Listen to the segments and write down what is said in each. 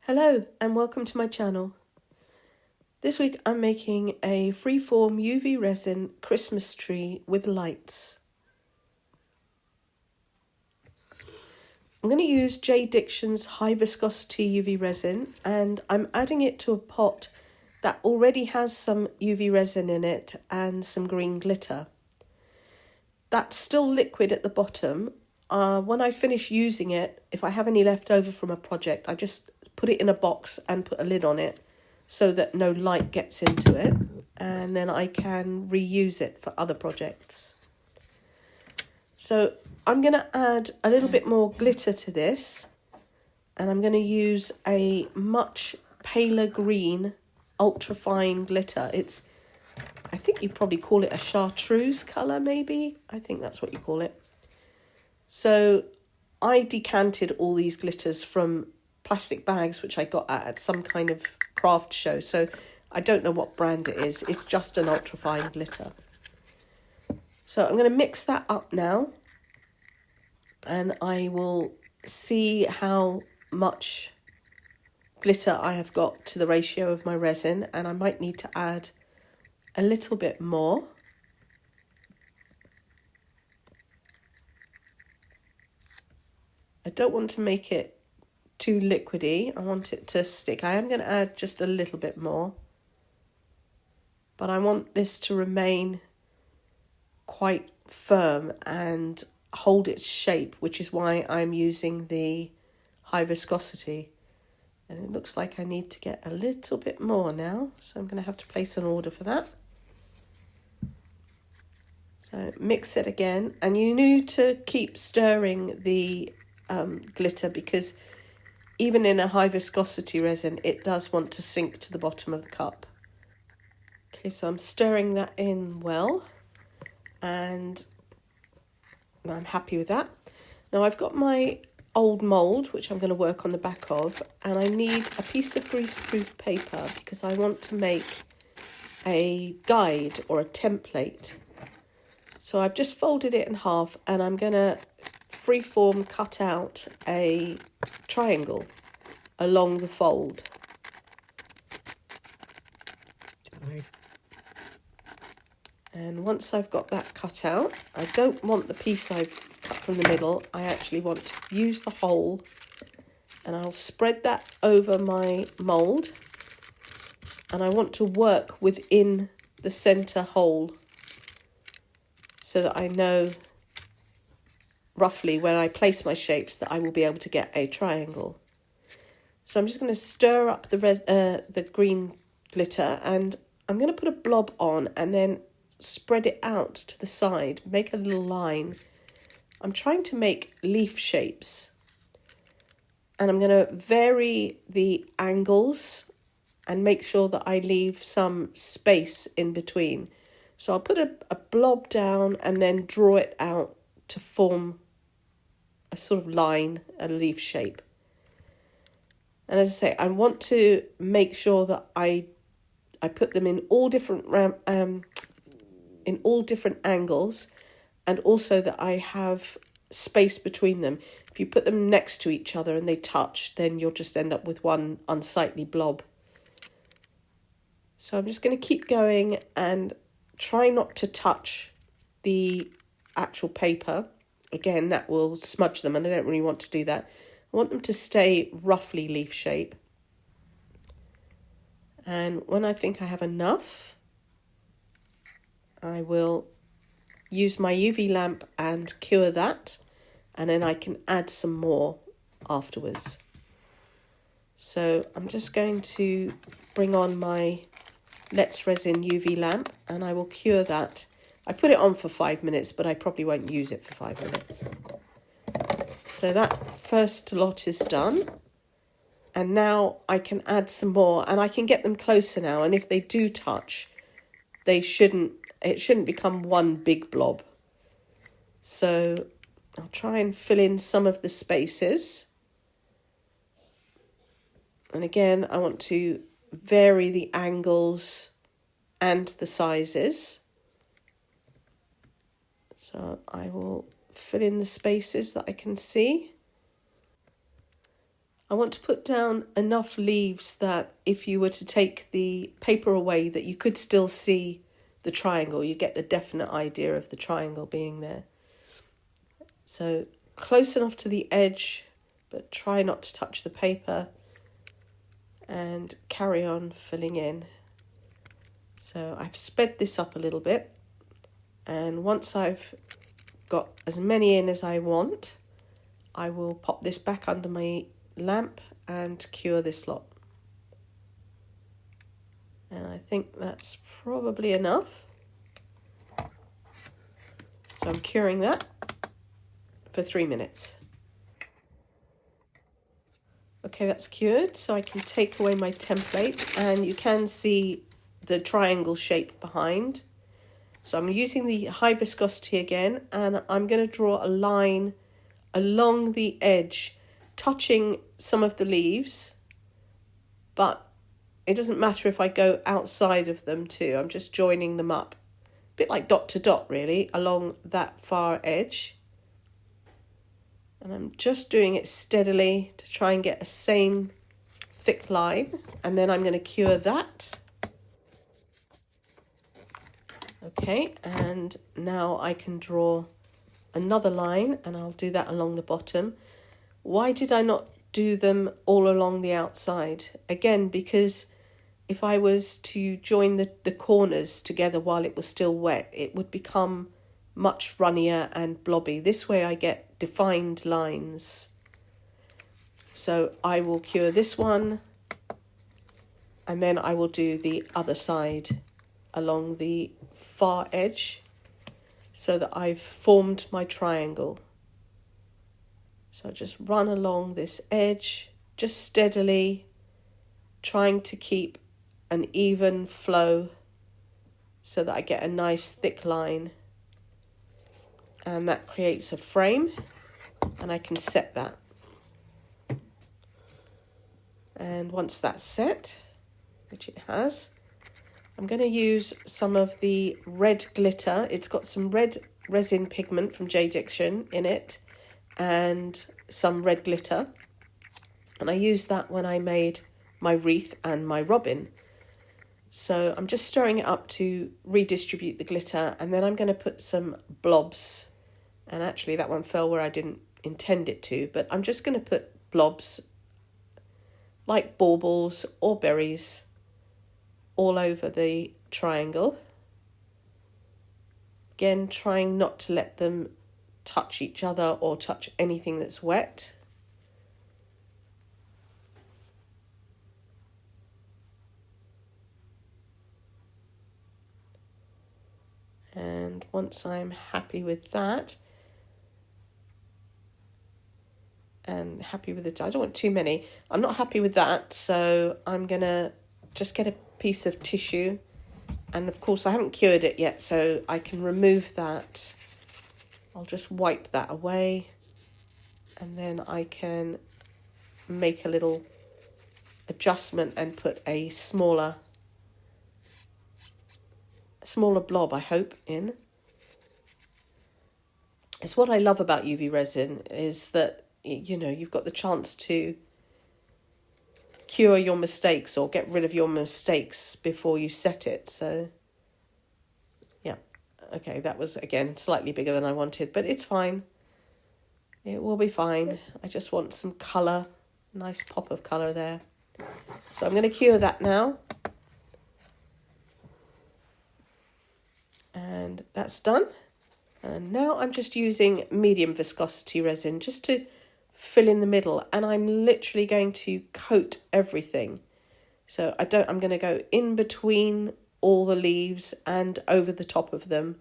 Hello and welcome to my channel. This week I'm making a Freeform UV resin Christmas tree with lights. I'm going to use JDiction's high viscosity UV resin, and I'm adding it to a pot that already has some UV resin in it and some green glitter. That's still liquid at the bottom. When I finish using it, if I have any left over from a project, I just put it in a box and put a lid on it so that no light gets into it, and then I can reuse it for other projects. So I'm going to add a little bit more glitter to this, and I'm going to use a much paler green ultra-fine glitter. I think you'd probably call it a chartreuse colour, maybe. I think that's what you call it. So I decanted all these glitters from plastic bags which I got at some kind of craft show, so I don't know what brand it is. It's just an ultra-fine glitter. So I'm going to mix that up now, and I will see how much glitter I have got to the ratio of my resin, and I might need to add a little bit more. I don't want to make it too liquidy. I want it to stick. I am going to add just a little bit more, but I want this to remain quite firm and hold its shape, which is why I'm using the high viscosity. And it looks like I need to get a little bit more now, so I'm going to have to place an order for that. So mix it again, and you need to keep stirring the glitter, because even in a high viscosity resin, it does want to sink to the bottom of the cup. Okay, so I'm stirring that in well, and I'm happy with that. Now I've got my old mould, which I'm going to work on the back of, and I need a piece of greaseproof paper because I want to make a guide or a template. So I've just folded it in half, and I'm going to freeform cut out a triangle along the fold. And once I've got that cut out, I don't want the piece I've cut from the middle. I actually want to use the hole, and I'll spread that over my mould, and I want to work within the centre hole so that I know roughly when I place my shapes that I will be able to get a triangle. So I'm just going to stir up the green glitter, and I'm going to put a blob on and then spread it out to the side, make a little line. I'm trying to make leaf shapes, and I'm going to vary the angles and make sure that I leave some space in between. So I'll put a blob down and then draw it out to form a sort of line, a leaf shape. And as I say, I want to make sure that I put them in all different angles, and also that I have space between them. If you put them next to each other and they touch, then you'll just end up with one unsightly blob. So I'm just going to keep going and try not to touch the actual paper. Again, that will smudge them, and I don't really want to do that. I want them to stay roughly leaf shape. And when I think I have enough, I will use my UV lamp and cure that, and then I can add some more afterwards. So I'm just going to bring on my Let's Resin UV lamp, and I will cure that. I put it on for 5 minutes, but I probably won't use it for 5 minutes. So that first lot is done, and now I can add some more, and I can get them closer now, and if they do touch, it shouldn't become one big blob. So I'll try and fill in some of the spaces. And again, I want to vary the angles and the sizes. So I will fill in the spaces that I can see. I want to put down enough leaves that if you were to take the paper away, that you could still see the triangle. You get the definite idea of the triangle being there. So close enough to the edge, but try not to touch the paper, and carry on filling in. So I've sped this up a little bit, and once I've got as many in as I want, I will pop this back under my lamp and cure this lot. And I think that's probably enough. So I'm curing that for 3 minutes. Okay, that's cured, so I can take away my template, and you can see the triangle shape behind. So I'm using the high viscosity again, and I'm going to draw a line along the edge, touching some of the leaves, but it doesn't matter if I go outside of them too. I'm just joining them up, a bit like dot to dot really, along that far edge. And I'm just doing it steadily to try and get a same thick line, and then I'm going to cure that. Okay, and now I can draw another line, and I'll do that along the bottom. Why did I not do them all along the outside? Again, because if I was to join the corners together while it was still wet, it would become much runnier and blobby. This way I get defined lines. So I will cure this one, and then I will do the other side along the far edge, so that I've formed my triangle. So I just run along this edge, just steadily, trying to keep an even flow so that I get a nice thick line. And that creates a frame, and I can set that. And once that's set, which it has, I'm going to use some of the red glitter. It's got some red resin pigment from JDiction in it and some red glitter. And I used that when I made my wreath and my robin. So I'm just stirring it up to redistribute the glitter, and then I'm going to put some blobs. And actually that one fell where I didn't intend it to, but I'm just going to put blobs like baubles or berries all over the triangle. Again, trying not to let them touch each other or touch anything that's wet. And once I'm happy with that, and happy with it, I don't want too many. I'm not happy with that, so I'm going to just get a piece of tissue, and of course I haven't cured it yet, so I can remove that. I'll just wipe that away, and then I can make a little adjustment and put a smaller blob, I hope, in. It's what I love about UV resin, is that, you know, you've got the chance to cure your mistakes or get rid of your mistakes before you set it. So yeah, okay, that was again slightly bigger than I wanted, but it's fine. It will be fine. I just want some colour, nice pop of colour there. So I'm going to cure that now. And that's done. And now I'm just using medium viscosity resin just to fill in the middle, and I'm literally going to coat everything. So I'm going to go in between all the leaves and over the top of them,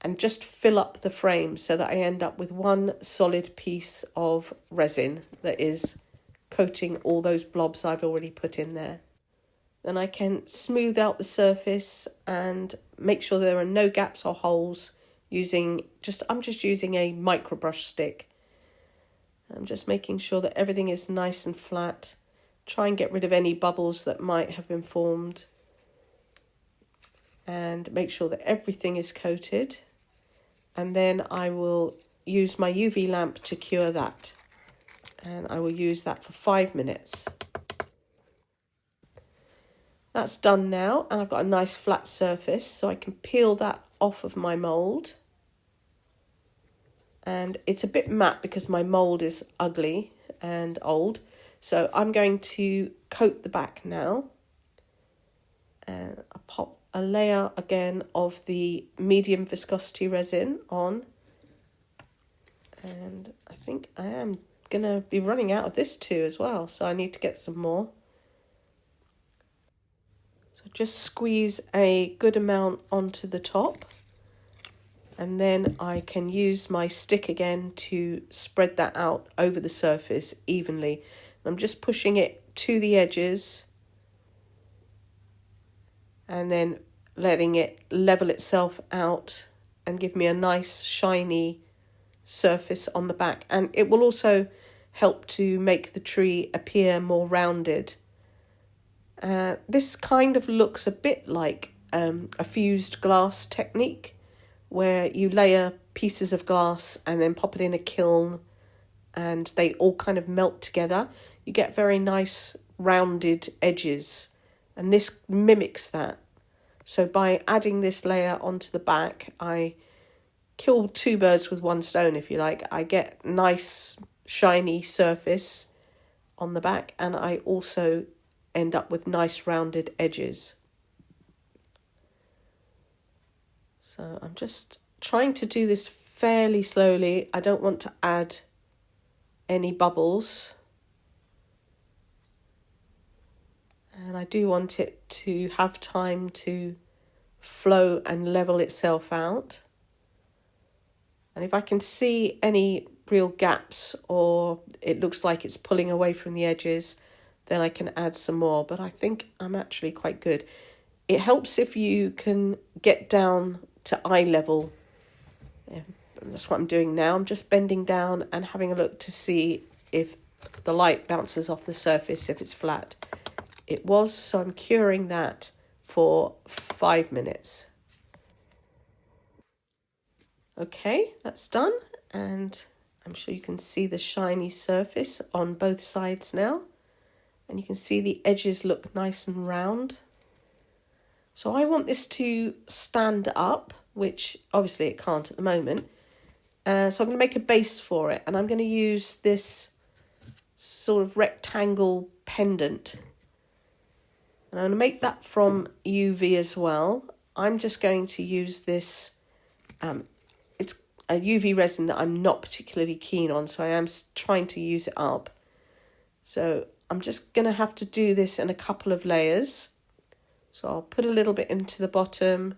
and just fill up the frame so that I end up with one solid piece of resin that is coating all those blobs I've already put in there. Then I can smooth out the surface and make sure there are no gaps or holes I'm just using a micro brush stick. I'm just making sure that everything is nice and flat. Try and get rid of any bubbles that might have been formed. And make sure that everything is coated. And then I will use my UV lamp to cure that. and I will use that for 5 minutes. That's done now, and I've got a nice flat surface, so I can peel that off of my mould. And it's a bit matte because my mould is ugly and old. So I'm going to coat the back now. And I pop a layer again of the medium viscosity resin on. And I think I am going to be running out of this too as well, so I need to get some more. So just squeeze a good amount onto the top, and then I can use my stick again to spread that out over the surface evenly. I'm just pushing it to the edges and then letting it level itself out and give me a nice shiny surface on the back. And it will also help to make the tree appear more rounded. This kind of looks a bit like a fused glass technique, where you layer pieces of glass and then pop it in a kiln and they all kind of melt together. You get very nice rounded edges, and this mimics that. So by adding this layer onto the back, I kill two birds with one stone, if you like. I get nice shiny surface on the back, and I also end up with nice rounded edges. So I'm just trying to do this fairly slowly. I don't want to add any bubbles. And I do want it to have time to flow and level itself out. And if I can see any real gaps or it looks like it's pulling away from the edges, then I can add some more. But I think I'm actually quite good. It helps if you can get down to eye level. Yeah, that's what I'm doing now. I'm just bending down and having a look to see if the light bounces off the surface, if it's flat. It was, so I'm curing that for 5 minutes. Okay, that's done, and I'm sure you can see the shiny surface on both sides now, and you can see the edges look nice and round. So I want this to stand up, which obviously it can't at the moment. So I'm going to make a base for it, and I'm going to use this sort of rectangle pendant. And I'm going to make that from UV as well. I'm just going to use this, it's a UV resin that I'm not particularly keen on, so I am trying to use it up. So I'm just going to have to do this in a couple of layers. So I'll put a little bit into the bottom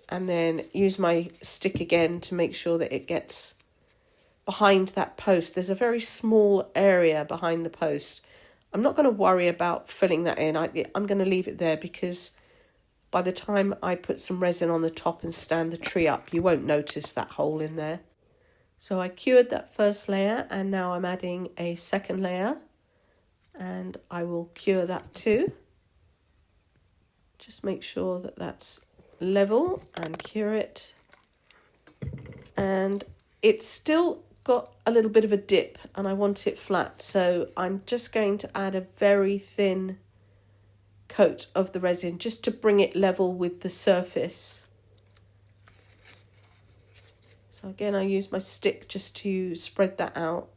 and then use my stick again to make sure that it gets behind that post. There's a very small area behind the post. I'm not going to worry about filling that in. I'm going to leave it there because by the time I put some resin on the top and stand the tree up, you won't notice that hole in there. So I cured that first layer, and now I'm adding a second layer, and I will cure that too. Just make sure that that's level and cure it. And it's still got a little bit of a dip and I want it flat, so I'm just going to add a very thin coat of the resin just to bring it level with the surface. So again, I use my stick just to spread that out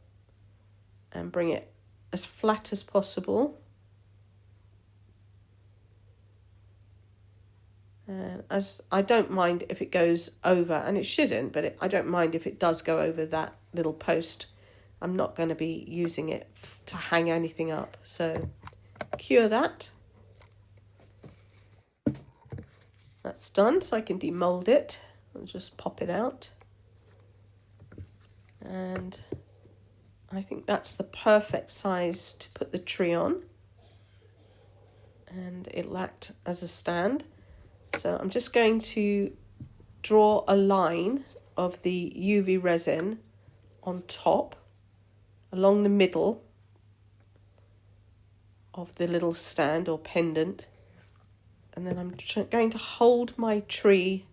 and bring it as flat as possible. As I don't mind if it goes over, and it shouldn't, but I don't mind if it does go over that little post. I'm not going to be using it to hang anything up. So cure that. That's done, so I can demold it. I'll just pop it out. And I think that's the perfect size to put the tree on. And it'll act as a stand. So I'm just going to draw a line of the UV resin on top, along the middle of the little stand or pendant. And then I'm going to hold my tree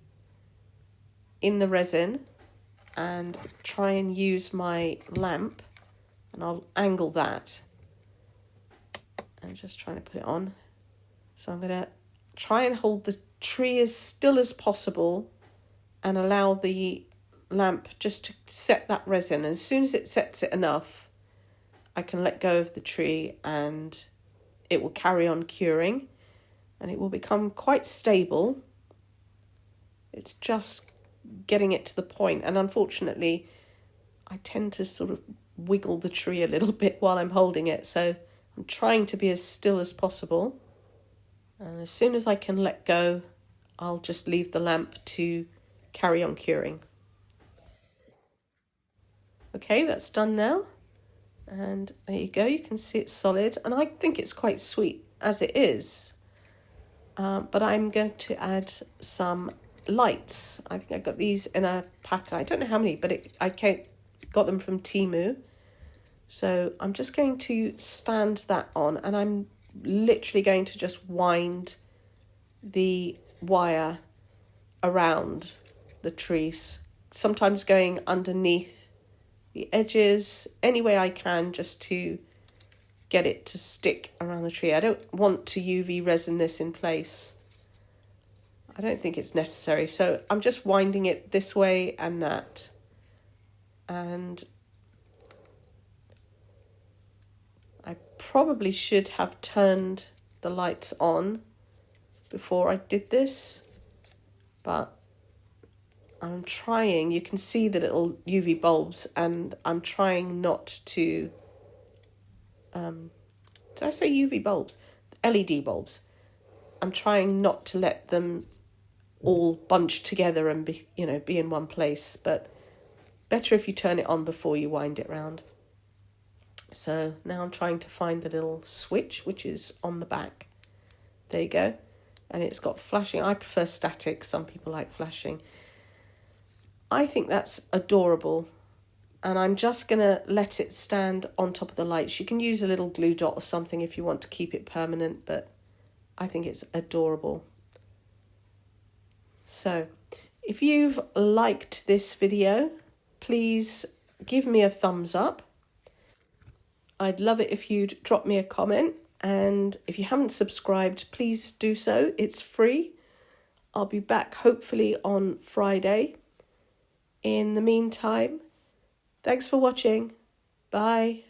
in the resin and try and use my lamp and I'll angle that. I'm just trying to put it on. So I'm going to try and hold the tree as still as possible and allow the lamp just to set that resin. As soon as it sets it enough, I can let go of the tree and it will carry on curing and it will become quite stable. It's just getting it to the point, and unfortunately I tend to sort of wiggle the tree a little bit while I'm holding it, so I'm trying to be as still as possible. And as soon as I can let go, I'll just leave the lamp to carry on curing. Okay, that's done now. And there you go, you can see it's solid. And I think it's quite sweet as it is. But I'm going to add some lights. I think I got these in a pack. I don't know how many, but I got them from Temu. So I'm just going to stand that on, and I'm literally going to just wind the wire around the trees, sometimes going underneath the edges, any way I can, just to get it to stick around the tree. I don't want to UV resin this in place. I don't think it's necessary. So I'm just winding it this way and that. And I probably should have turned the lights on before I did this, but I'm trying. You can see the little UV bulbs, and I'm trying not to, did I say UV bulbs? LED bulbs. I'm trying not to let them all bunch together and be in one place, but better if you turn it on before you wind it round. So now I'm trying to find the little switch, which is on the back. There you go. And it's got flashing. I prefer static. Some people like flashing. I think that's adorable. And I'm just going to let it stand on top of the lights. You can use a little glue dot or something if you want to keep it permanent, but I think it's adorable. So if you've liked this video, please give me a thumbs up. I'd love it if you'd drop me a comment, and if you haven't subscribed, please do so. It's free. I'll be back hopefully on Friday. In the meantime, thanks for watching. Bye.